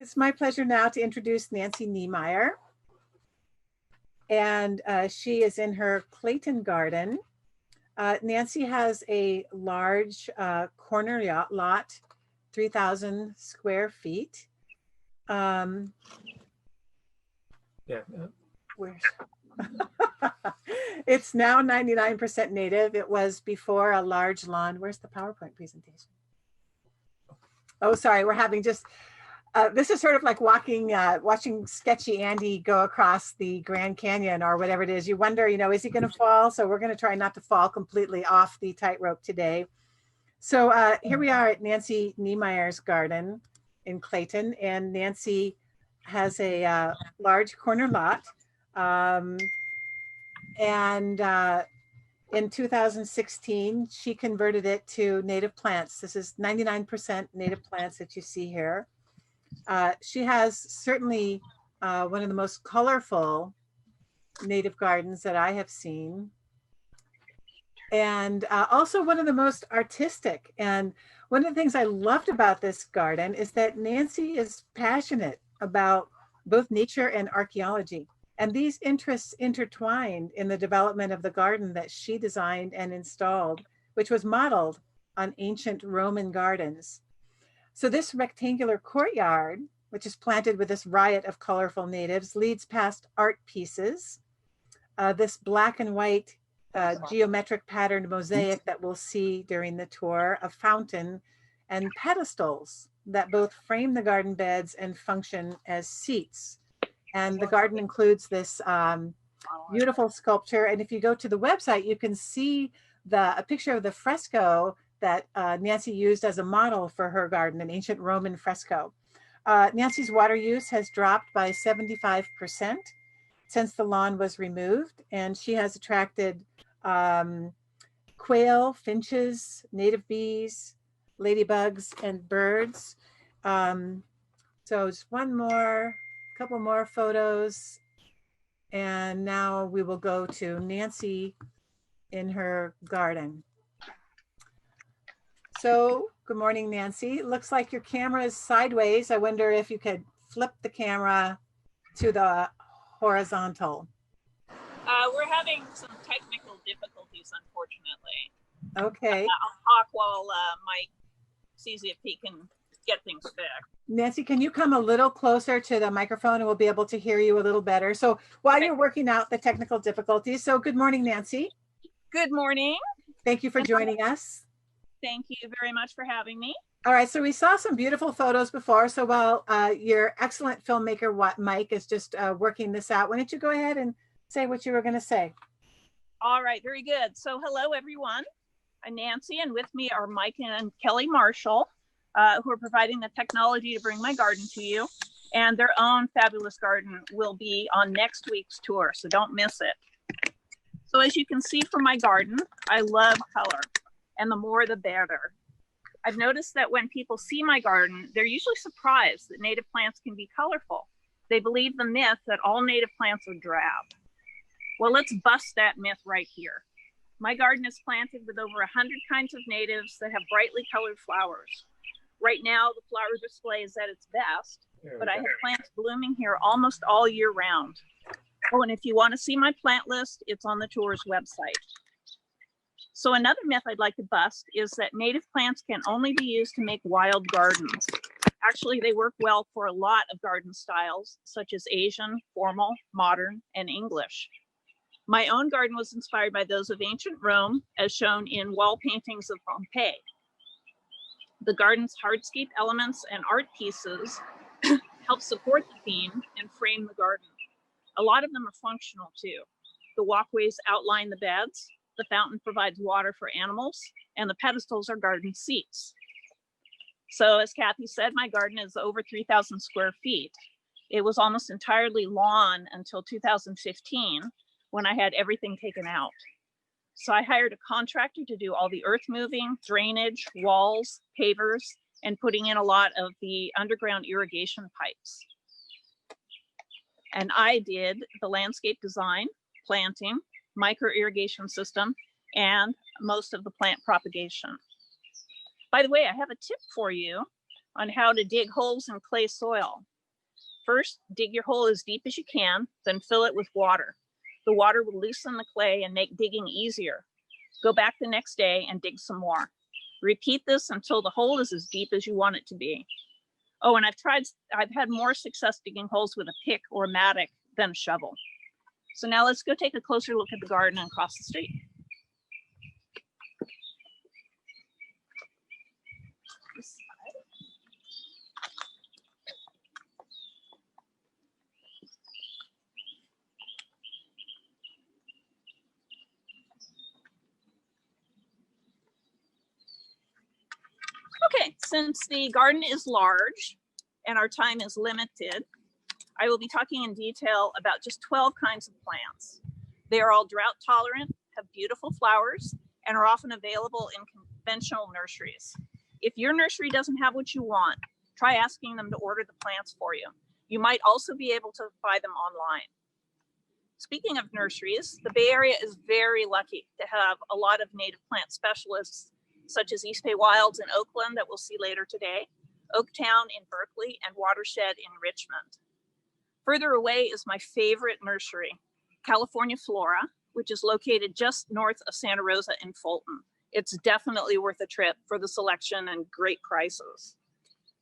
It's my pleasure now to introduce Nancy Niemeyer. And she is in her Clayton garden. Nancy has a large corner lot, 3,000 square feet. Yeah. Where's It's now 99% native. It was before a large lawn. Where's the PowerPoint presentation? Oh, sorry, we're having just, this is sort of like watching Sketchy Andy go across the Grand Canyon or whatever it is. You wonder, is he gonna fall? So we're gonna try not to fall completely off the tightrope today. So here we are at Nancy Niemeyer's garden in Clayton, and Nancy has a large corner lot. In 2016, she converted it to native plants. This is 99% native plants that you see here. She has certainly one of the most colorful native gardens that I have seen. And also one of the most artistic. And one of the things I loved about this garden is that Nancy is passionate about both nature and archaeology. And these interests intertwined in the development of the garden that she designed and installed, which was modeled on ancient Roman gardens. So this rectangular courtyard, which is planted with this riot of colorful natives, leads past art pieces. This black and white geometric patterned mosaic that we'll see during the tour, a fountain, and pedestals that both frame the garden beds and function as seats. And the garden includes this beautiful sculpture. And if you go to the website, you can see a picture of the fresco that Nancy used as a model for her garden, an ancient Roman fresco. Nancy's water use has dropped by 75% since the lawn was removed. And she has attracted quail, finches, native bees, ladybugs, and birds. So just couple more photos. And now we will go to Nancy in her garden. So good morning, Nancy. It looks like your camera is sideways. I wonder if you could flip the camera to the horizontal. We're having some technical difficulties, unfortunately. Okay. I'll talk while Mike sees if he can get things fixed. Nancy, can you come a little closer to the microphone and we'll be able to hear you a little better? So while you're working out the technical difficulties, so good morning, Nancy. Good morning. Thank you for joining us. Thank you very much for having me. All right, so we saw some beautiful photos before. So while your excellent filmmaker, Mike, is just working this out, why don't you go ahead and say what you were going to say? All right, very good. So hello, everyone. I'm Nancy, and with me are Mike and Kelly Marshall, who are providing the technology to bring my garden to you. And their own fabulous garden will be on next week's tour, so don't miss it. So as you can see from my garden, I love color, and the more the better. I've noticed that when people see my garden, they're usually surprised that native plants can be colorful. They believe the myth that all native plants are drab. Well, let's bust that myth right here. My garden is planted with over 100 kinds of natives that have brightly colored flowers. Right now, the flower display is at its best, but I have plants blooming here almost all year round. Oh, and if you want to see my plant list, it's on the tour's website. So another myth I'd like to bust is that native plants can only be used to make wild gardens. Actually, they work well for a lot of garden styles, such as Asian, formal, modern, and English. My own garden was inspired by those of ancient Rome, as shown in wall paintings of Pompeii. The garden's hardscape elements and art pieces help support the theme and frame the garden. A lot of them are functional too. The walkways outline the beds, the fountain provides water for animals, and the pedestals are garden seats. So as Kathy said, my garden is over 3,000 square feet. It was almost entirely lawn until 2015, when I had everything taken out. So I hired a contractor to do all the earth moving, drainage, walls, pavers, and putting in a lot of the underground irrigation pipes. And I did the landscape design, planting, micro irrigation system, and most of the plant propagation. By the way, I have a tip for you. on how to dig holes in clay soil. First, dig your hole as deep as you can, then fill it with water. The water will loosen the clay and make digging easier. Go back the next day and dig some more. Repeat this until the hole is as deep as you want it to be. Oh, and I've had more success digging holes with a pick or a mattock than a shovel. So now let's go take a closer look at the garden and across the street. Okay, since the garden is large and our time is limited, I will be talking in detail about just 12 kinds of plants. They are all drought tolerant, have beautiful flowers, and are often available in conventional nurseries. If your nursery doesn't have what you want, try asking them to order the plants for you. You might also be able to buy them online. Speaking of nurseries, the Bay Area is very lucky to have a lot of native plant specialists such as East Bay Wilds in Oakland that we'll see later today, Oaktown in Berkeley, and Watershed in Richmond. Further away is my favorite nursery, California Flora, which is located just north of Santa Rosa in Fulton. It's definitely worth a trip for the selection and great prices.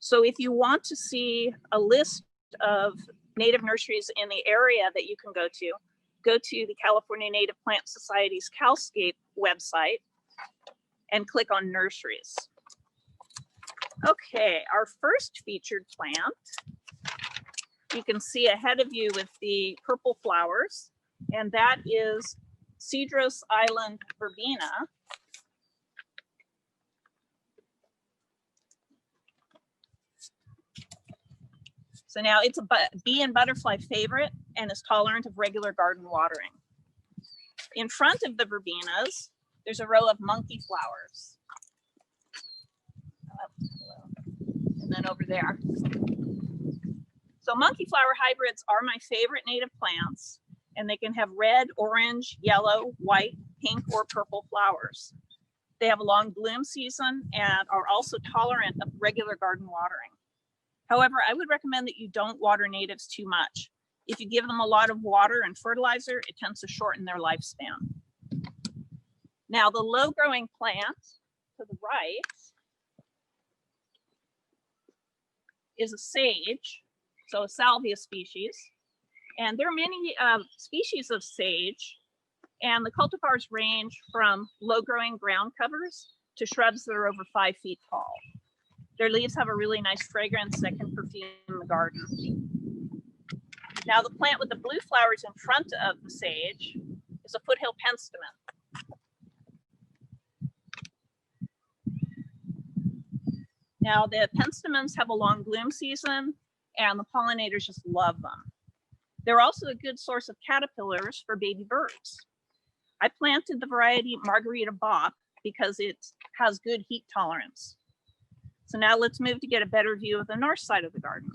So if you want to see a list of native nurseries in the area that you can go to the California Native Plant Society's CalScape website and click on nurseries. Okay, our first featured plant, you can see ahead of you with the purple flowers, and that is Cedros Island Verbena. So now it's a bee and butterfly favorite and is tolerant of regular garden watering. In front of the verbenas, there's a row of monkey flowers. And then over there. So monkey flower hybrids are my favorite native plants, and they can have red, orange, yellow, white, pink, or purple flowers. They have a long bloom season and are also tolerant of regular garden watering. However, I would recommend that you don't water natives too much. If you give them a lot of water and fertilizer, it tends to shorten their lifespan. Now, the low-growing plant to the right is a sage, so a salvia species. And there are many species of sage, and the cultivars range from low-growing ground covers to shrubs that are over 5 feet tall. Their leaves have a really nice fragrance that can perfume the garden. Now, the plant with the blue flowers in front of the sage is a Foothill Penstemon. Now, the penstemons have a long bloom season, and the pollinators just love them. They're also a good source of caterpillars for baby birds. I planted the variety Margarita Bop because it has good heat tolerance. So now let's move to get a better view of the north side of the garden.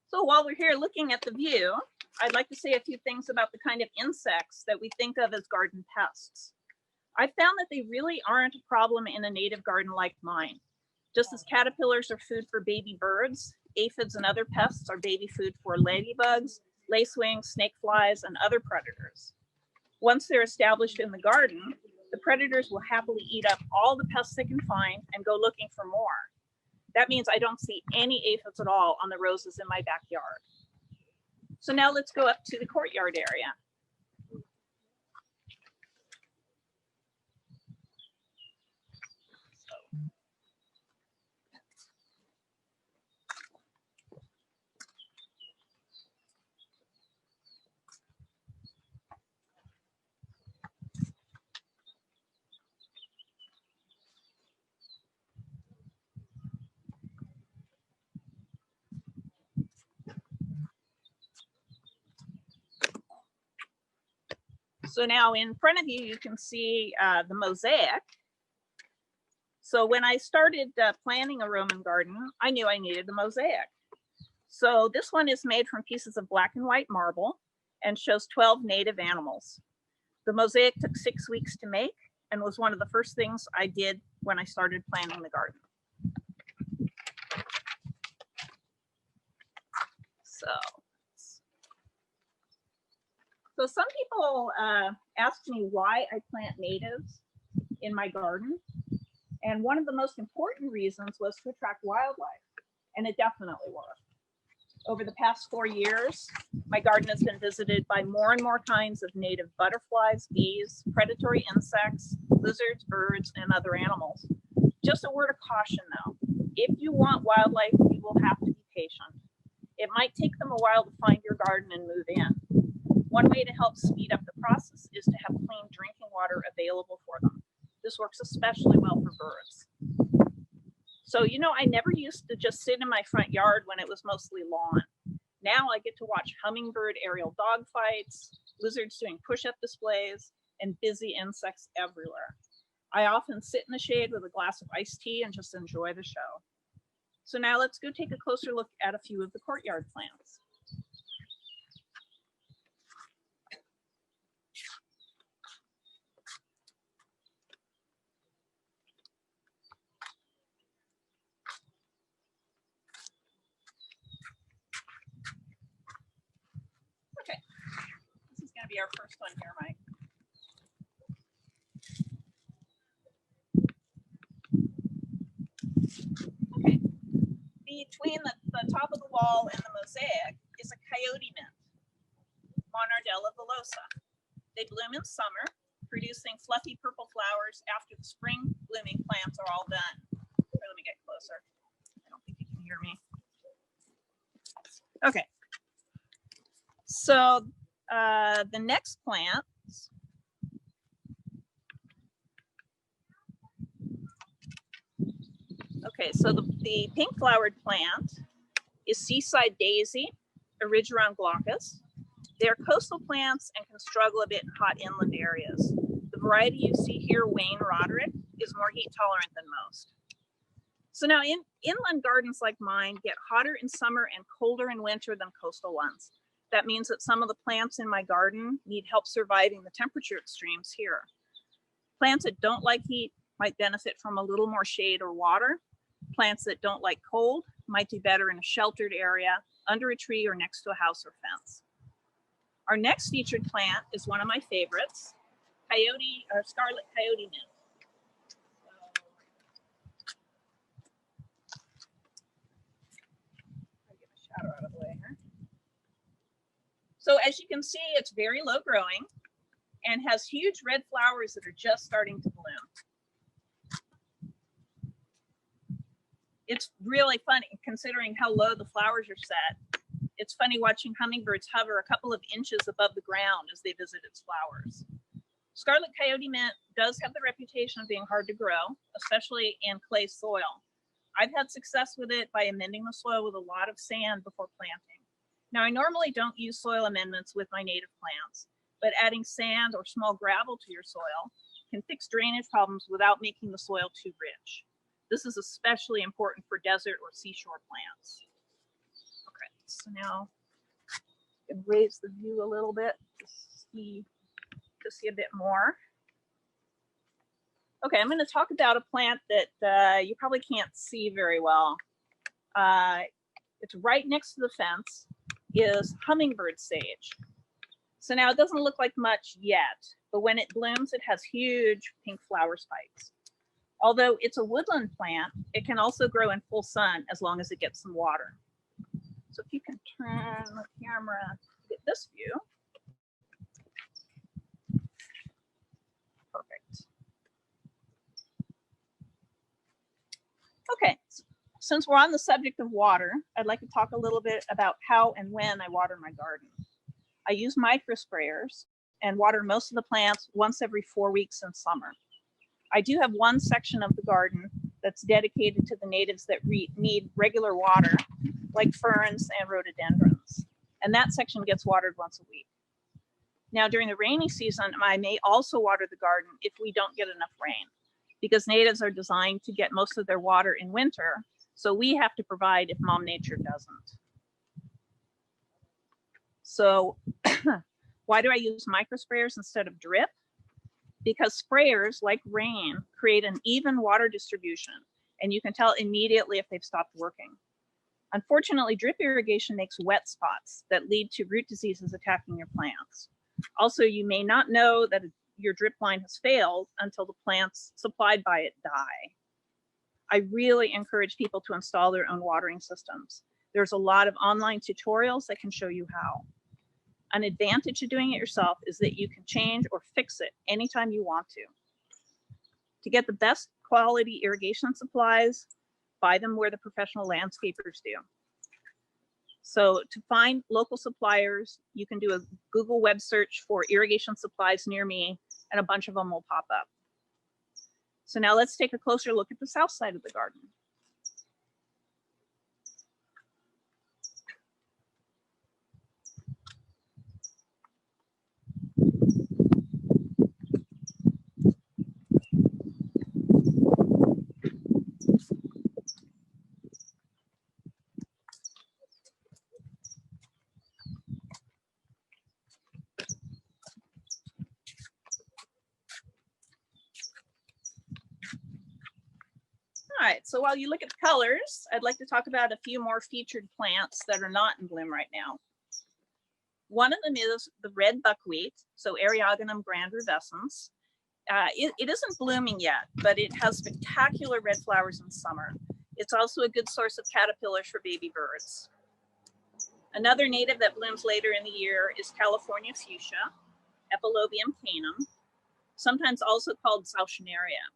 So while we're here looking at the view, I'd like to say a few things about the kind of insects that we think of as garden pests. I found that they really aren't a problem in a native garden like mine. Just as caterpillars are food for baby birds, aphids and other pests are baby food for ladybugs, lacewings, snake flies, and other predators. Once they're established in the garden, the predators will happily eat up all the pests they can find and go looking for more. That means I don't see any aphids at all on the roses in my backyard. So now let's go up to the courtyard area. So now in front of you, you can see the mosaic. So when I started planning a Roman garden, I knew I needed the mosaic. So this one is made from pieces of black and white marble and shows 12 native animals. The mosaic took 6 weeks to make and was one of the first things I did when I started planning the garden. So some people ask me why I plant natives in my garden. And one of the most important reasons was to attract wildlife. And it definitely worked. Over the past 4 years, my garden has been visited by more and more kinds of native butterflies, bees, predatory insects, lizards, birds, and other animals. Just a word of caution though, if you want wildlife, you will have to be patient. It might take them a while to find your garden and move in. One way to help speed up the process is to have clean drinking water available for them. This works especially well for birds. So, you know, I never used to just sit in my front yard when it was mostly lawn. Now I get to watch hummingbird aerial dogfights, lizards doing push-up displays, and busy insects everywhere. I often sit in the shade with a glass of iced tea and just enjoy the show. So now let's go take a closer look at a few of the courtyard plants. Okay, this is going to be our first one here, Mike. Okay, between the top of the wall and the mosaic is a coyote mint, Monardella villosa. They bloom in summer, producing fluffy purple flowers after the spring blooming plants are all done. Here, let me get closer. I don't think you can hear me. Okay. So the next plant okay, so the pink flowered plant is Seaside Daisy, Erigeron glaucus. They're coastal plants and can struggle a bit in hot inland areas. The variety you see here, Wayne Roderick, is more heat tolerant than most. So now inland gardens like mine get hotter in summer and colder in winter than coastal ones. That means that some of the plants in my garden need help surviving the temperature extremes here. Plants that don't like heat might benefit from a little more shade or water. Plants that don't like cold might do better in a sheltered area, under a tree or next to a house or fence. Our next featured plant is one of my favorites, Coyote or Scarlet Coyote mint. I'll get my shadow out of the way here. So as you can see, it's very low growing and has huge red flowers that are just starting to bloom. It's really funny considering how low the flowers are set. It's funny watching hummingbirds hover a couple of inches above the ground as they visit its flowers. Scarlet Coyote mint does have the reputation of being hard to grow, especially in clay soil. I've had success with it by amending the soil with a lot of sand before planting. Now, I normally don't use soil amendments with my native plants, but adding sand or small gravel to your soil can fix drainage problems without making the soil too rich. This is especially important for desert or seashore plants. Okay, so now I can raise the view a little bit to see a bit more. Okay, I'm going to talk about a plant that you probably can't see very well. It's right next to the fence, is Hummingbird Sage. So now it doesn't look like much yet, but when it blooms, it has huge pink flower spikes. Although it's a woodland plant, it can also grow in full sun as long as it gets some water. So if you can turn the camera to get this view. Perfect. Okay, since we're on the subject of water, I'd like to talk a little bit about how and when I water my garden. I use microsprayers and water most of the plants once every 4 weeks in summer. I do have one section of the garden that's dedicated to the natives that need regular water, like ferns and rhododendrons. And that section gets watered once a week. Now, during the rainy season, I may also water the garden if we don't get enough rain, because natives are designed to get most of their water in winter, so we have to provide if Mom Nature doesn't. So why do I use microsprayers instead of drip? Because sprayers, like rain, create an even water distribution, and you can tell immediately if they've stopped working. Unfortunately, drip irrigation makes wet spots that lead to root diseases attacking your plants. Also, you may not know that your drip line has failed until the plants supplied by it die. I really encourage people to install their own watering systems. There's a lot of online tutorials that can show you how. An advantage of doing it yourself is that you can change or fix it anytime you want to. To get the best quality irrigation supplies, buy them where the professional landscapers do. So to find local suppliers, you can do a Google web search for irrigation supplies near me, and a bunch of them will pop up. So now let's take a closer look at the south side of the garden. All right, so while you look at the colors, I'd like to talk about a few more featured plants that are not in bloom right now. One of them is the red buckwheat, so Eriogonum grandruvescens. It isn't blooming yet, but it has spectacular red flowers in summer. It's also a good source of caterpillars for baby birds. Another native that blooms later in the year is California fuchsia, Epilobium canum, sometimes also called Sauschneria.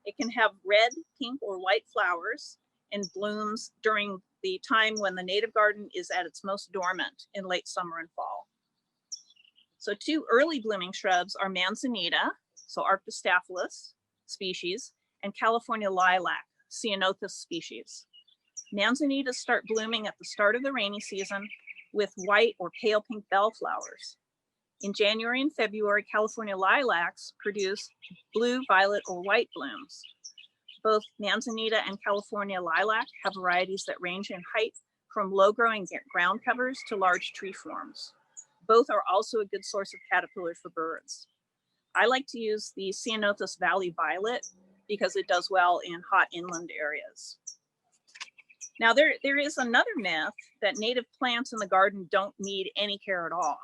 It can have red, pink, or white flowers and blooms during the time when the native garden is at its most dormant in late summer and fall. So two early blooming shrubs are manzanita, so Arctostaphylos species, and California lilac, Ceanothus species. Manzanitas start blooming at the start of the rainy season with white or pale pink bell flowers. In January and February, California lilacs produce blue, violet, or white blooms. Both manzanita and California lilac have varieties that range in height from low-growing ground covers to large tree forms. Both are also a good source of caterpillars for birds. I like to use the Ceanothus Valley Violet because it does well in hot inland areas. Now, there is another myth that native plants in the garden don't need any care at all.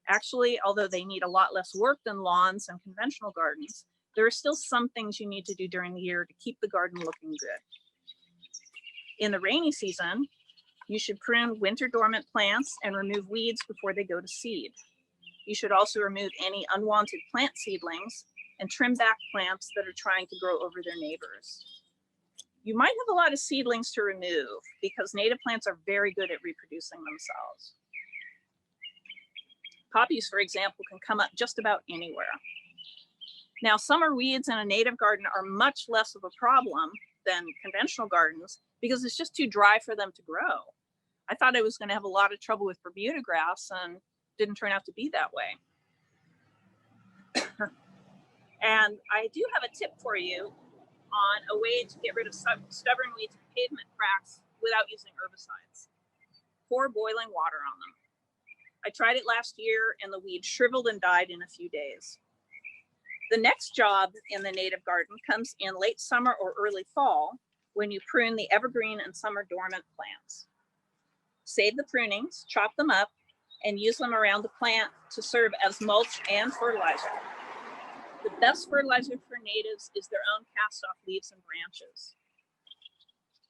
Actually, although they need a lot less work than lawns and conventional gardens, there are still some things you need to do during the year to keep the garden looking good. In the rainy season, you should prune winter dormant plants and remove weeds before they go to seed. You should also remove any unwanted plant seedlings and trim back plants that are trying to grow over their neighbors. You might have a lot of seedlings to remove because native plants are very good at reproducing themselves. Poppies, for example, can come up just about anywhere. Now, summer weeds in a native garden are much less of a problem than conventional gardens because it's just too dry for them to grow. I thought I was going to have a lot of trouble with Bermuda grass, and didn't turn out to be that way. And I do have a tip for you on a way to get rid of stubborn weeds and pavement cracks without using herbicides. Pour boiling water on them. I tried it last year and the weed shriveled and died in a few days. The next job in the native garden comes in late summer or early fall when you prune the evergreen and summer dormant plants. Save the prunings, chop them up, and use them around the plant to serve as mulch and fertilizer. The best fertilizer for natives is their own cast-off leaves and branches.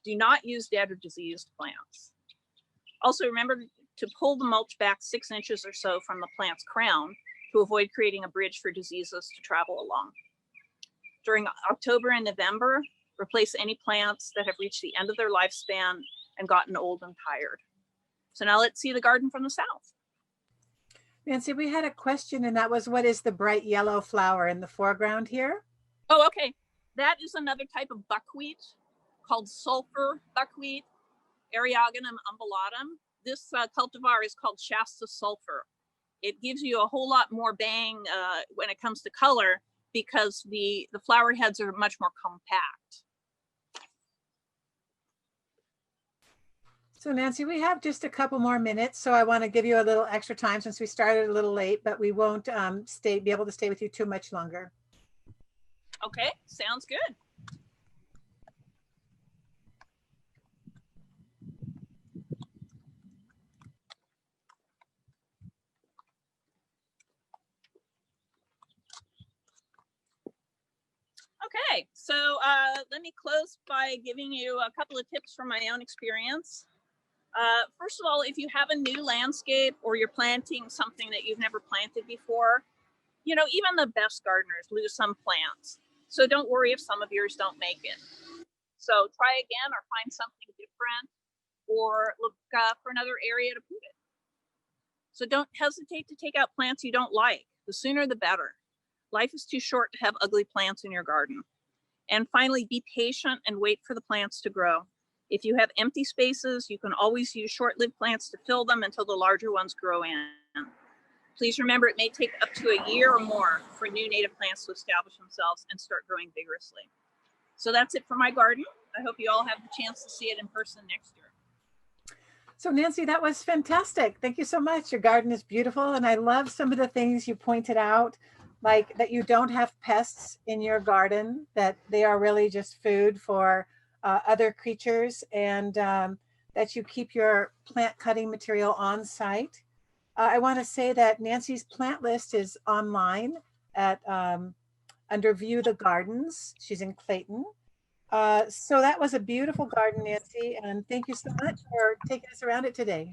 Do not use dead or diseased plants. Also, remember to pull the mulch back 6 inches or so from the plant's crown to avoid creating a bridge for diseases to travel along. During October and November, replace any plants that have reached the end of their lifespan and gotten old and tired. So now let's see the garden from the south. Nancy, we had a question, and that was, what is the bright yellow flower in the foreground here? Oh, okay. That is another type of buckwheat called sulfur buckwheat, Eriogonum umbulatum. This cultivar is called Shasta sulfur. it gives you a whole lot more bang when it comes to color, because the flower heads are much more compact. So Nancy, we have just a couple more minutes, so I want to give you a little extra time since we started a little late, but we won't be able to stay with you too much longer. Okay, sounds good. Okay, so let me close by giving you a couple of tips from my own experience. First of all, if you have a new landscape or you're planting something that you've never planted before, you know, even the best gardeners lose some plants. So don't worry if some of yours don't make it. So try again or find something different, or look for another area to put it. So don't hesitate to take out plants you don't like. The sooner the better. Life is too short to have ugly plants in your garden. And finally, be patient and wait for the plants to grow. If you have empty spaces, you can always use short-lived plants to fill them until the larger ones grow in. Please remember, it may take up to a year or more for new native plants to establish themselves and start growing vigorously. So that's it for my garden. I hope you all have the chance to see it in person next year. So Nancy, that was fantastic. Thank you so much. Your garden is beautiful. And I love some of the things you pointed out, like that you don't have pests in your garden, that they are really just food for other creatures, and that you keep your plant cutting material on site. I want to say that Nancy's plant list is online at under View the Gardens. She's in Clayton. So that was a beautiful garden, Nancy, and thank you so much for taking us around it today.